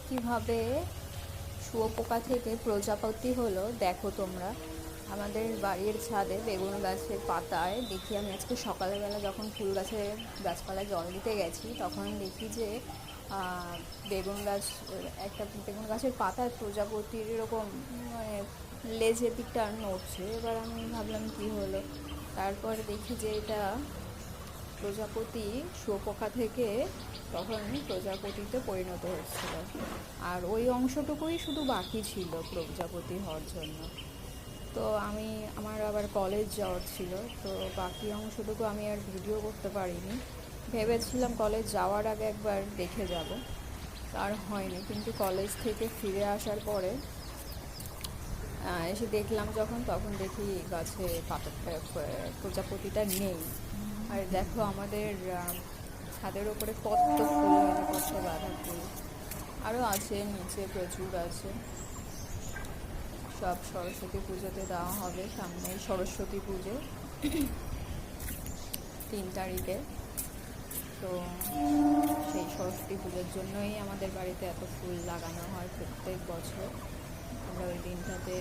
কিভাবে শুঁয়োপোকা থেকে প্রজাপতি হলো দেখো তোমরা। আমাদের বাড়ির ছাদে বেগুন গাছের পাতায় দেখি, আমি আজকে সকালবেলা যখন ফুল গাছপালায় জল দিতে গেছি তখন দেখি যে একটা বেগুন গাছের পাতায় প্রজাপতির এরকম মানে লেজের দিকটা নড়ছে। এবার আমি ভাবলাম কি হলো, তারপরে দেখি যে এটা প্রজাপতি শুঁয়োপোকা থেকে তখন প্রজাপতিতে পরিণত হচ্ছিল। আর ওই অংশটুকুই শুধু বাকি ছিল প্রজাপতি হওয়ার জন্য। তো আমার আবার কলেজ যাওয়ার ছিল, তো বাকি অংশটুকু আমি আর ভিডিও করতে পারিনি। ভেবেছিলাম কলেজ যাওয়ার আগে একবার দেখে যাব, আর হয়নি। কিন্তু কলেজ থেকে ফিরে আসার পরে এসে দেখলাম তখন দেখি গাছে প্রজাপতিটা নেই। আর দেখো আমাদের ছাদের ওপরে কত ফুল হয়েছে, কত গাঁদা ফুল আরও আছে, নিচে প্রচুর আছে। সব সরস্বতী পুজোতে দেওয়া হবে, সামনে সরস্বতী পুজো 3 তারিখে। তো সেই সরস্বতী পুজোর জন্যই আমাদের বাড়িতে এত ফুল লাগানো হয় প্রত্যেক বছর। আমরা ওই দিনটাতে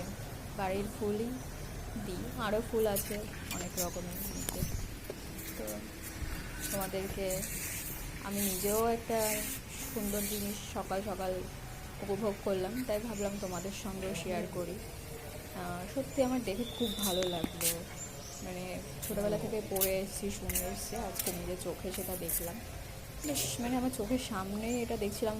বাড়ির ফুলই দিই, আরও ফুল আছে অনেক রকমের নিচে। তো তোমাদেরকে আমি নিজেও একটা সুন্দর জিনিস সকাল সকাল উপভোগ করলাম, তাই ভাবলাম তোমাদের সঙ্গেও শেয়ার করি। সত্যি আমার দেখে খুব ভালো লাগলো। মানে ছোটোবেলা থেকে পড়ে এসেছি, শুনে এসেছি, আজকে নিজের চোখে সেটা দেখলাম। বেশ মানে আমার চোখের সামনেই এটা দেখছিলাম,